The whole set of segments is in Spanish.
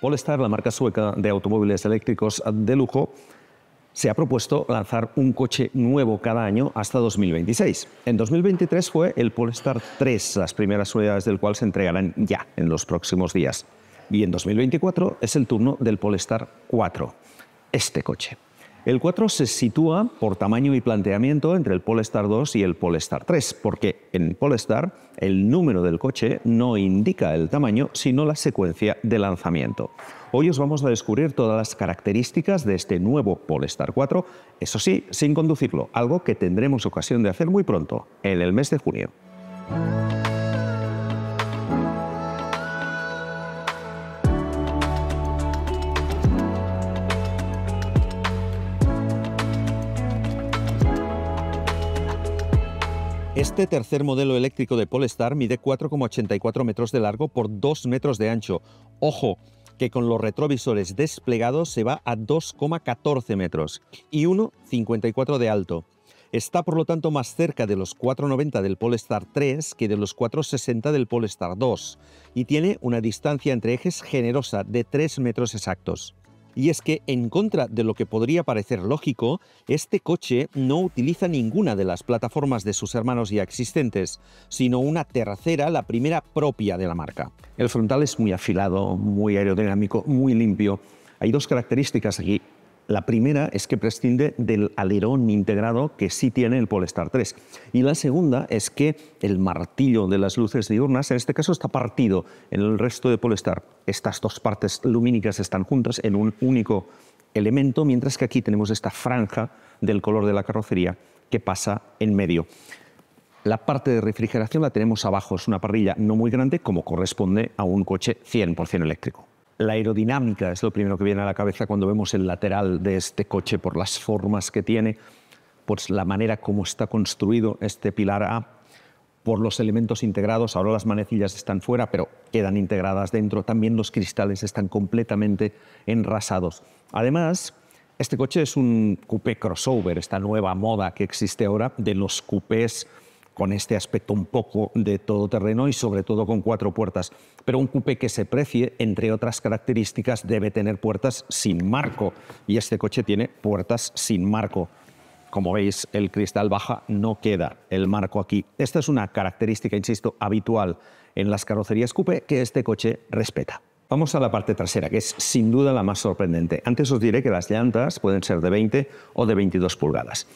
Polestar, la marca sueca de automóviles eléctricos de lujo, se ha propuesto lanzar un coche nuevo cada año hasta 2026. En 2023 fue el Polestar 3, las primeras unidades del cual se entregarán ya en los próximos días. Y en 2024 es el turno del Polestar 4, este coche. El 4 se sitúa por tamaño y planteamiento entre el Polestar 2 y el Polestar 3, porque en Polestar el número del coche no indica el tamaño, sino la secuencia de lanzamiento. Hoy os vamos a descubrir todas las características de este nuevo Polestar 4, eso sí, sin conducirlo, algo que tendremos ocasión de hacer muy pronto, en el mes de junio. Este tercer modelo eléctrico de Polestar mide 4,84 metros de largo por 2 metros de ancho. Ojo, que con los retrovisores desplegados se va a 2,14 metros y 1,54 de alto. Está por lo tanto más cerca de los 4,90 del Polestar 3 que de los 4,60 del Polestar 2 y tiene una distancia entre ejes generosa de 3 metros exactos. Y es que, en contra de lo que podría parecer lógico, este coche no utiliza ninguna de las plataformas de sus hermanos ya existentes, sino una tercera, la primera propia de la marca. El frontal es muy afilado, muy aerodinámico, muy limpio. Hay dos características aquí. La primera es que prescinde del alerón integrado que sí tiene el Polestar 3. Y la segunda es que el martillo de las luces diurnas, en este caso, está partido. En el resto de Polestar, estas dos partes lumínicas están juntas en un único elemento, mientras que aquí tenemos esta franja del color de la carrocería que pasa en medio. La parte de refrigeración la tenemos abajo, es una parrilla no muy grande, como corresponde a un coche 100% eléctrico. La aerodinámica es lo primero que viene a la cabeza cuando vemos el lateral de este coche por las formas que tiene, pues la manera como está construido este pilar A, por los elementos integrados. Ahora las manecillas están fuera, pero quedan integradas dentro. También los cristales están completamente enrasados. Además, este coche es un coupé crossover, esta nueva moda que existe ahora de los coupés con este aspecto un poco de todoterreno y sobre todo con 4 puertas. Pero un coupé que se precie, entre otras características, debe tener puertas sin marco. Y este coche tiene puertas sin marco. Como veis, el cristal baja, no queda el marco aquí. Esta es una característica, insisto, habitual en las carrocerías coupé que este coche respeta. Vamos a la parte trasera, que es sin duda la más sorprendente. Antes os diré que las llantas pueden ser de 20 o de 22 pulgadas.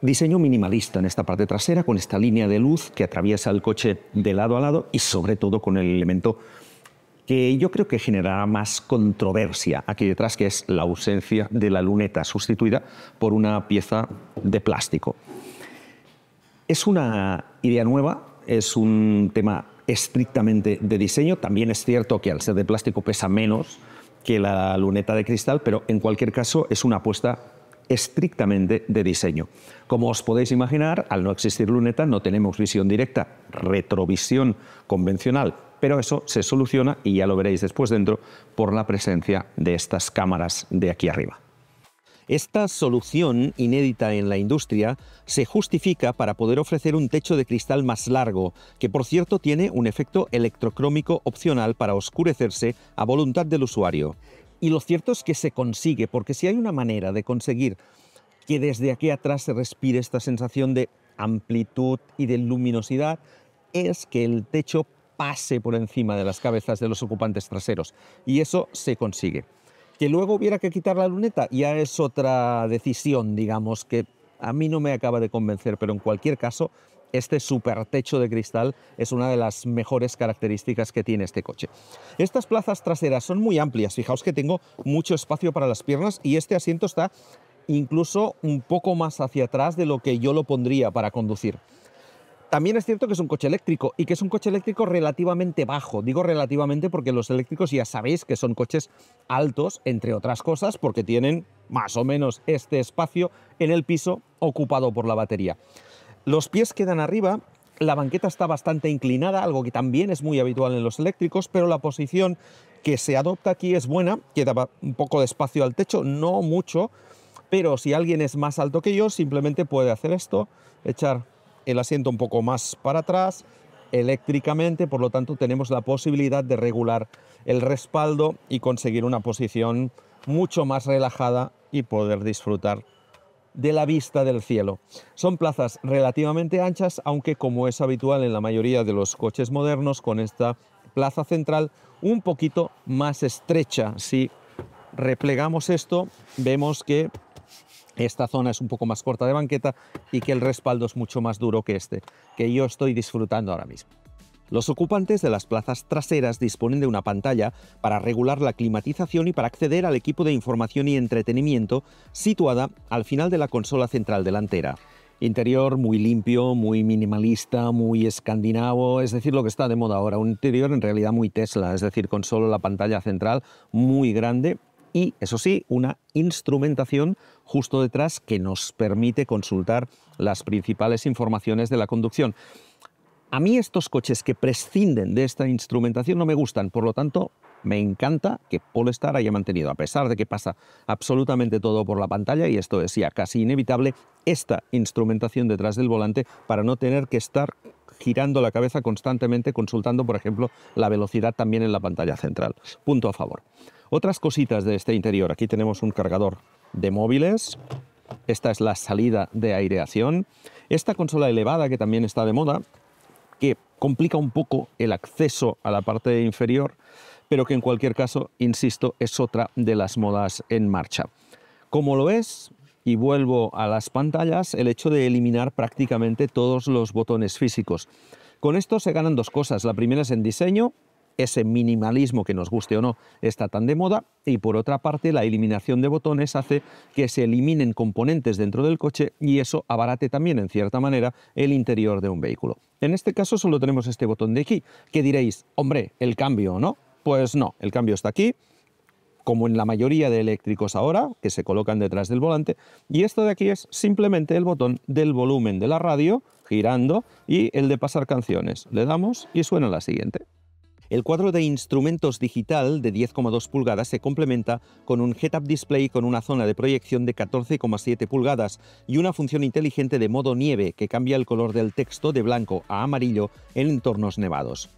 Diseño minimalista en esta parte trasera, con esta línea de luz que atraviesa el coche de lado a lado y sobre todo con el elemento que yo creo que generará más controversia aquí detrás, que es la ausencia de la luneta, sustituida por una pieza de plástico. Es una idea nueva, es un tema estrictamente de diseño. También es cierto que al ser de plástico pesa menos que la luneta de cristal, pero en cualquier caso es una apuesta estrictamente de diseño. Como os podéis imaginar, al no existir luneta no tenemos visión directa, retrovisión convencional, pero eso se soluciona, y ya lo veréis después dentro, por la presencia de estas cámaras de aquí arriba. Esta solución, inédita en la industria, se justifica para poder ofrecer un techo de cristal más largo, que por cierto tiene un efecto electrocrómico opcional para oscurecerse a voluntad del usuario. Y lo cierto es que se consigue, porque si hay una manera de conseguir que desde aquí atrás se respire esta sensación de amplitud y de luminosidad, es que el techo pase por encima de las cabezas de los ocupantes traseros. Y eso se consigue. Que luego hubiera que quitar la luneta ya es otra decisión, digamos, que a mí no me acaba de convencer, pero en cualquier caso, este super techo de cristal es una de las mejores características que tiene este coche. Estas plazas traseras son muy amplias, fijaos que tengo mucho espacio para las piernas y este asiento está incluso un poco más hacia atrás de lo que yo lo pondría para conducir. También es cierto que es un coche eléctrico y que es un coche eléctrico relativamente bajo. Digo relativamente porque los eléctricos ya sabéis que son coches altos, entre otras cosas, porque tienen más o menos este espacio en el piso ocupado por la batería. Los pies quedan arriba, la banqueta está bastante inclinada, algo que también es muy habitual en los eléctricos, pero la posición que se adopta aquí es buena, queda un poco de espacio al techo, no mucho, pero si alguien es más alto que yo, simplemente puede hacer esto, echar el asiento un poco más para atrás, eléctricamente, por lo tanto tenemos la posibilidad de regular el respaldo y conseguir una posición mucho más relajada y poder disfrutar de la vista del cielo. Son plazas relativamente anchas, aunque como es habitual en la mayoría de los coches modernos, con esta plaza central un poquito más estrecha. Si replegamos esto, vemos que esta zona es un poco más corta de banqueta y que el respaldo es mucho más duro que este, que yo estoy disfrutando ahora mismo. Los ocupantes de las plazas traseras disponen de una pantalla para regular la climatización y para acceder al equipo de información y entretenimiento situada al final de la consola central delantera. Interior muy limpio, muy minimalista, muy escandinavo, es decir, lo que está de moda ahora. Un interior en realidad muy Tesla, es decir, con solo la pantalla central muy grande y, eso sí, una instrumentación justo detrás que nos permite consultar las principales informaciones de la conducción. A mí estos coches que prescinden de esta instrumentación no me gustan, por lo tanto me encanta que Polestar haya mantenido, a pesar de que pasa absolutamente todo por la pantalla, y esto es ya casi inevitable, esta instrumentación detrás del volante para no tener que estar girando la cabeza constantemente consultando, por ejemplo, la velocidad también en la pantalla central. Punto a favor. Otras cositas de este interior, aquí tenemos un cargador de móviles, esta es la salida de aireación, esta consola elevada que también está de moda, que complica un poco el acceso a la parte inferior, pero que en cualquier caso, insisto, es otra de las modas en marcha. Como lo es, y vuelvo a las pantallas, el hecho de eliminar prácticamente todos los botones físicos. Con esto se ganan dos cosas. La primera es en diseño, ese minimalismo que nos guste o no está tan de moda, y por otra parte la eliminación de botones hace que se eliminen componentes dentro del coche y eso abarate también en cierta manera el interior de un vehículo. En este caso solo tenemos este botón de aquí, que diréis, hombre, el cambio, ¿no? Pues no, el cambio está aquí, como en la mayoría de eléctricos ahora, que se colocan detrás del volante, y esto de aquí es simplemente el botón del volumen de la radio, girando, y el de pasar canciones. Le damos y suena la siguiente. El cuadro de instrumentos digital de 10,2 pulgadas se complementa con un head-up display con una zona de proyección de 14,7 pulgadas y una función inteligente de modo nieve que cambia el color del texto de blanco a amarillo en entornos nevados.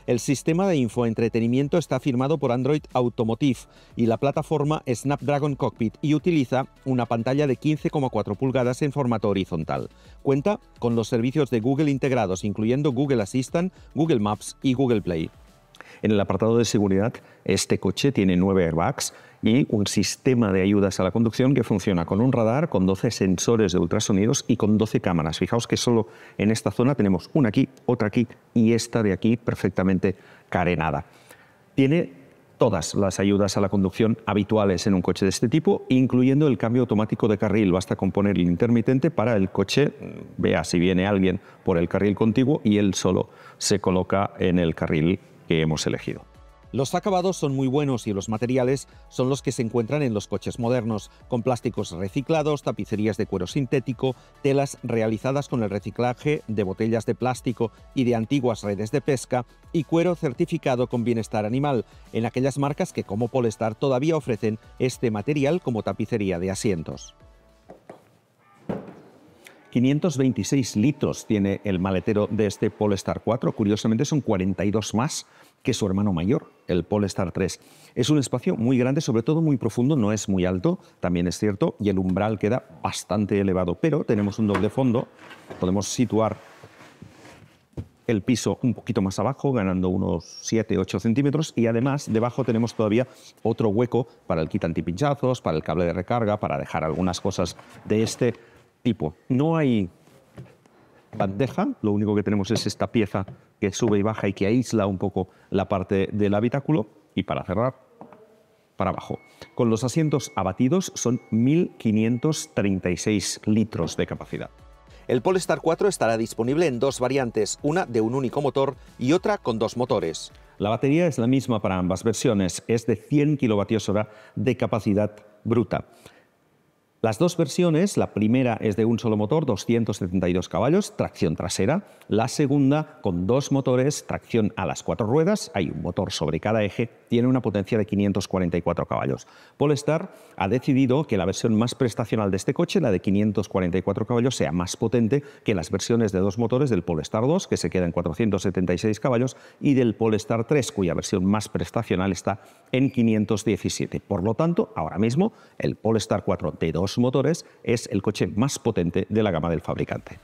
El sistema de infoentretenimiento está firmado por Android Automotive y la plataforma Snapdragon Cockpit y utiliza una pantalla de 15,4 pulgadas en formato horizontal. Cuenta con los servicios de Google integrados, incluyendo Google Assistant, Google Maps y Google Play. En el apartado de seguridad, este coche tiene 9 airbags y un sistema de ayudas a la conducción que funciona con un radar, con 12 sensores de ultrasonidos y con 12 cámaras. Fijaos que solo en esta zona tenemos una aquí, otra aquí y esta de aquí perfectamente carenada. Tiene todas las ayudas a la conducción habituales en un coche de este tipo, incluyendo el cambio automático de carril. Basta con poner el intermitente para el coche, vea si viene alguien por el carril contiguo y él solo se coloca en el carril que hemos elegido. Los acabados son muy buenos y los materiales son los que se encuentran en los coches modernos, con plásticos reciclados, tapicerías de cuero sintético, telas realizadas con el reciclaje de botellas de plástico y de antiguas redes de pesca y cuero certificado con bienestar animal, en aquellas marcas que como Polestar todavía ofrecen este material como tapicería de asientos. 526 litros tiene el maletero de este Polestar 4, curiosamente son 42 más que su hermano mayor, el Polestar 3. Es un espacio muy grande, sobre todo muy profundo, no es muy alto, también es cierto, y el umbral queda bastante elevado, pero tenemos un doble fondo, podemos situar el piso un poquito más abajo, ganando unos 7-8 centímetros, y además debajo tenemos todavía otro hueco para el kit antipinchazos, para el cable de recarga, para dejar algunas cosas de este tipo. No hay bandeja, lo único que tenemos es esta pieza que sube y baja y que aísla un poco la parte del habitáculo, y para cerrar, para abajo. Con los asientos abatidos son 1.536 litros de capacidad. El Polestar 4 estará disponible en dos variantes, una de un único motor y otra con dos motores. La batería es la misma para ambas versiones, es de 100 kWh de capacidad bruta. Las dos versiones, la primera es de un solo motor, 272 caballos, tracción trasera. La segunda, con dos motores, tracción a las 4 ruedas, hay un motor sobre cada eje tiene una potencia de 544 caballos. Polestar ha decidido que la versión más prestacional de este coche, la de 544 caballos, sea más potente que las versiones de dos motores del Polestar 2, que se queda en 476 caballos, y del Polestar 3, cuya versión más prestacional está en 517. Por lo tanto, ahora mismo, el Polestar 4 de dos motores es el coche más potente de la gama del fabricante.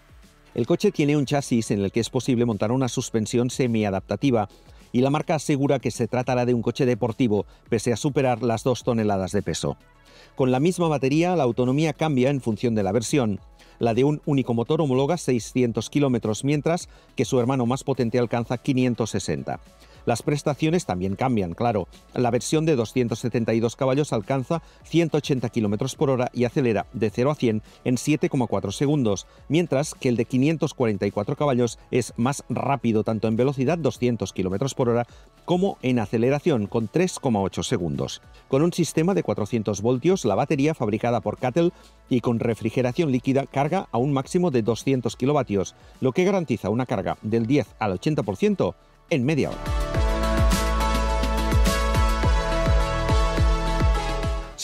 El coche tiene un chasis en el que es posible montar una suspensión semiadaptativa y la marca asegura que se tratará de un coche deportivo, pese a superar las 2 toneladas de peso. Con la misma batería, la autonomía cambia en función de la versión. La de un único motor homologa 600 kilómetros, mientras que su hermano más potente alcanza 560. Las prestaciones también cambian, claro. La versión de 272 caballos alcanza 180 km por hora y acelera de 0 a 100 en 7,4 segundos, mientras que el de 544 caballos es más rápido tanto en velocidad 200 km por hora como en aceleración con 3,8 segundos. Con un sistema de 400 voltios, la batería fabricada por CATL y con refrigeración líquida carga a un máximo de 200 kilovatios, lo que garantiza una carga del 10 al 80% en media hora.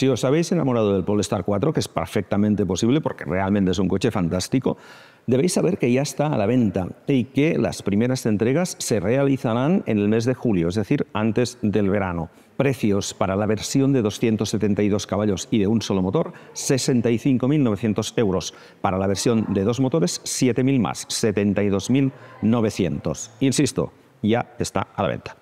Si os habéis enamorado del Polestar 4, que es perfectamente posible porque realmente es un coche fantástico, debéis saber que ya está a la venta y que las primeras entregas se realizarán en el mes de julio, es decir, antes del verano. Precios para la versión de 272 caballos y de un solo motor, 65.900 euros. Para la versión de dos motores, 7.000 más, 72.900. Insisto, ya está a la venta.